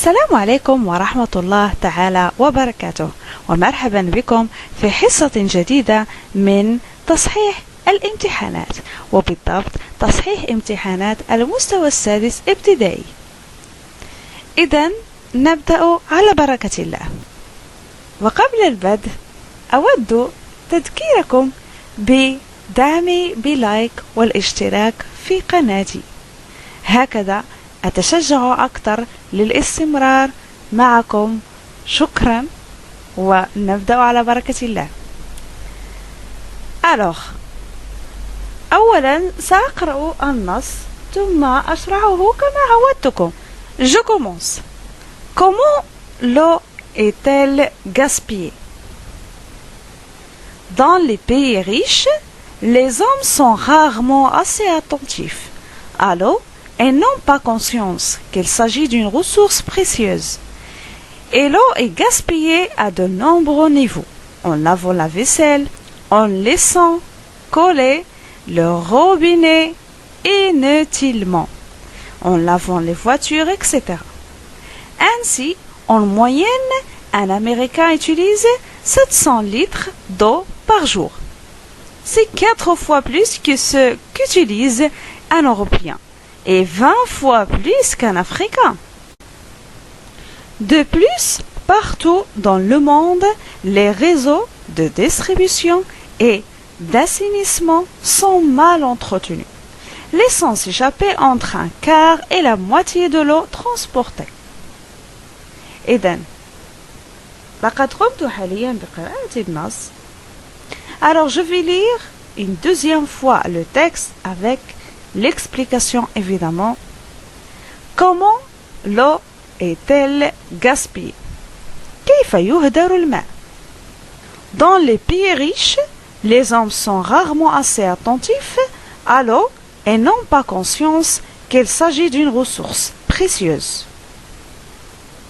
السلام عليكم ورحمة الله تعالى وبركاته، ومرحبا بكم في حصة جديدة من تصحيح الامتحانات، وبالضبط تصحيح امتحانات المستوى السادس ابتدائي. إذن نبدأ على بركة الله. وقبل البدء أود تذكيركم بدعمي بلايك والاشتراك في قناتي، هكذا أتشجع أكثر للاستمرار معكم. شكرا، ونبدأ على بركة الله. أولا سأقرأ النص ثم أشرحه كما عودتكم. Je commence. Comment l'eau est-elle gaspillée? Dans les pays riches, les hommes sont rarement assez attentifs à l'eau et n'ont pas conscience qu'il s'agit d'une ressource précieuse. Et l'eau est gaspillée à de nombreux niveaux, en lavant la vaisselle, en laissant coller le robinet inutilement, en lavant les voitures, etc. Ainsi, en moyenne, un Américain utilise 700 litres d'eau par jour. C'est 4 fois plus que ce qu'utilise un Européen et 20 fois plus qu'un Africain. De plus, partout dans le monde, les réseaux de distribution et d'assainissement sont mal entretenus, laissant s'échapper entre un quart et la moitié de l'eau transportée. إذن لقد قمت حاليا بقراءة النص. Alors je vais lire une deuxième fois le texte avec l'explication évidemment. Comment l'eau est-elle gaspillée? كيف يهدر الماء? Dans les pays riches, les hommes sont rarement assez attentifs à l'eau et n'ont pas conscience qu'il s'agit d'une ressource précieuse.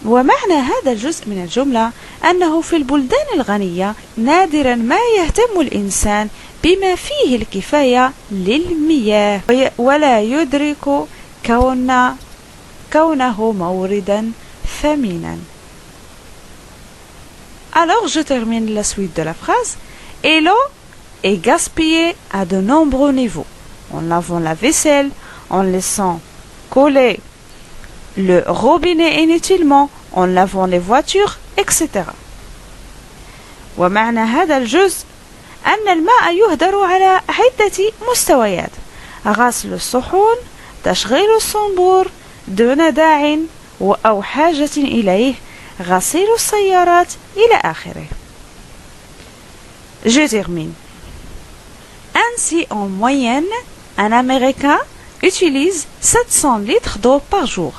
ومعنى هذا الجزء من الجملة أنه في البلدان الغنية نادرا ما يهتم الإنسان بما فيه الكفاية للمياه ولا يدرك كونه موردا ثمينا. Alors je termine la suite de la phrase. Et l'eau est gaspillée à de nombreux niveaux, en lavant la vaisselle, en laissant coller le robinet inutilement, en lavant les voitures, etc. ومعنى هذا الجزء أن الماء يهدر على عدة مستويات: غسل الصحون، تشغيل الصنبور دون داع أو حاجة إليه، غسيل السيارات، إلى آخره. Je termine. Ainsi, en moyenne, un Américain utilise 700 litres d'eau par jour.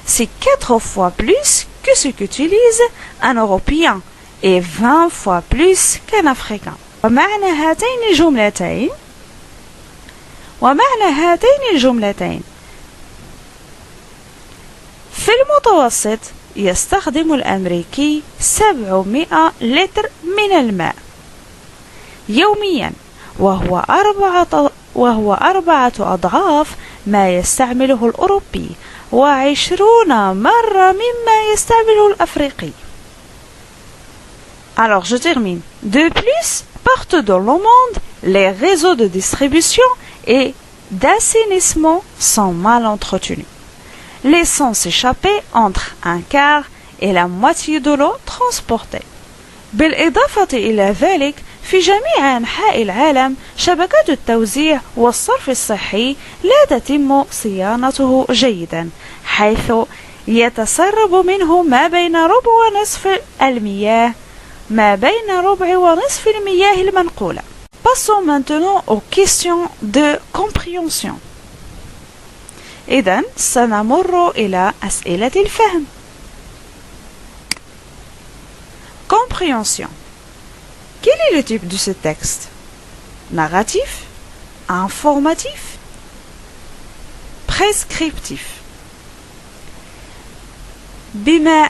C'est 4 fois plus que ce qu'utilise un Européen et 20 fois plus qu'un Africain. ومعنى هاتين الجملتين في المتوسط يستخدم الأمريكي 700 لتر من الماء يوميا، وهو 4 أضعاف ما يستعمله الأوروبي، و20 مرة مما يستعمله الأفريقي. Alors je termine. De plus, partout dans le monde, les réseaux de distribution et d'assainissement sont mal entretenus, laissant s'échapper entre un quart et la moitié de l'eau transportée. بالإضافة إلى ذلك، في جميع أنحاء العالم شبكات التوزيع والصرف الصحي لا تتم صيانته جيدا، حيث يتسرب منه ما بين ربع ونصف المياه المنقولة. Passons maintenant aux questions de compréhension. إذن سنمر إلى أسئلة الفهم. Compréhension. Quel est le type de ce texte? Narratif, informatif, prescriptif. بما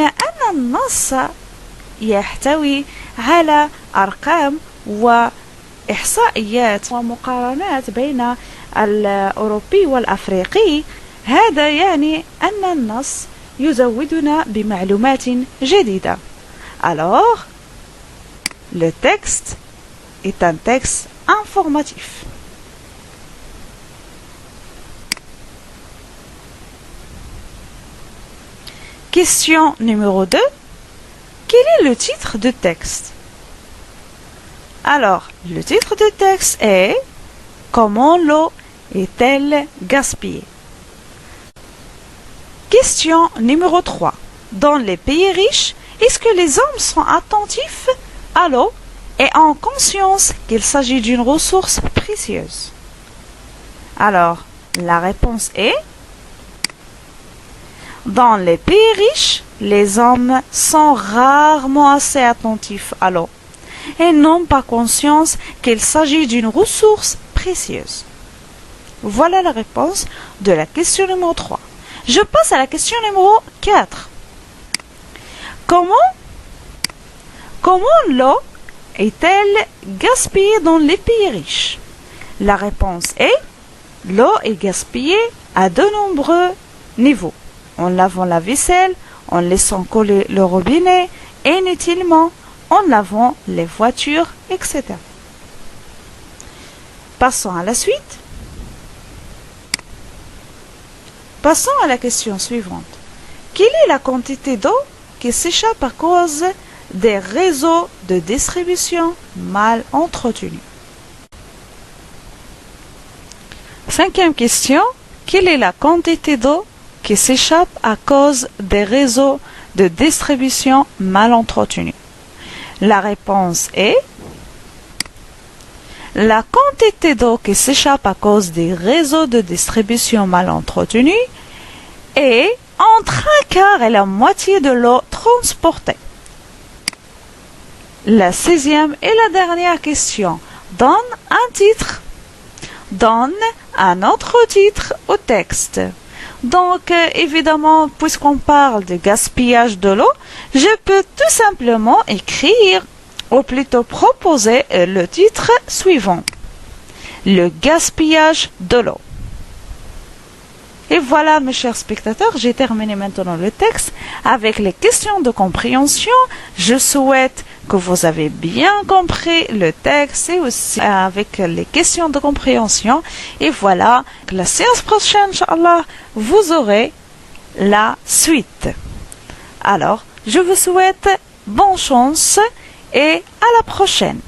أن النص يحتوي على أرقام وإحصائيات ومقارنات بين الأوروبي والأفريقي، هذا يعني أن النص يزودنا بمعلومات جديدة. Alors, le texte est un texte informatif. Question numéro 2. Quel est le titre de texte? Alors, le titre de texte est « Comment l'eau est-elle gaspillée ?» Question numéro 3. Dans les pays riches, est-ce que les hommes sont attentifs à l'eau et ont conscience qu'il s'agit d'une ressource précieuse? Alors, la réponse est dans les pays riches, les hommes sont rarement assez attentifs à l'eau et n'ont pas conscience qu'il s'agit d'une ressource précieuse. Voilà la réponse de la question numéro 3. Je passe à la question numéro 4. Comment l'eau est-elle gaspillée dans les pays riches? La réponse est l'eau est gaspillée à de nombreux niveaux. En lavant la vaisselle, en laissant coller le robinet, inutilement, en lavant les voitures, etc. Passons à la suite. Passons à la question suivante. Quelle est la quantité d'eau qui s'échappe à cause des réseaux de distribution mal entretenus? Cinquième question. Quelle est la quantité d'eau qui s'échappe à cause des réseaux de distribution mal entretenus? La réponse est la quantité d'eau qui s'échappe à cause des réseaux de distribution mal entretenus est entre un quart et la moitié de l'eau transportée. La 6e et la dernière question donne un autre titre au texte. Donc, évidemment, puisqu'on parle de gaspillage de l'eau, je peux tout simplement écrire, ou plutôt proposer le titre suivant. Le gaspillage de l'eau. Et voilà, mes chers spectateurs, j'ai terminé maintenant le texte avec les questions de compréhension. Je souhaite que vous avez bien compris le texte et aussi avec les questions de compréhension. Et voilà, la séance prochaine, Inch'Allah, vous aurez la suite. Alors, je vous souhaite bonne chance et à la prochaine.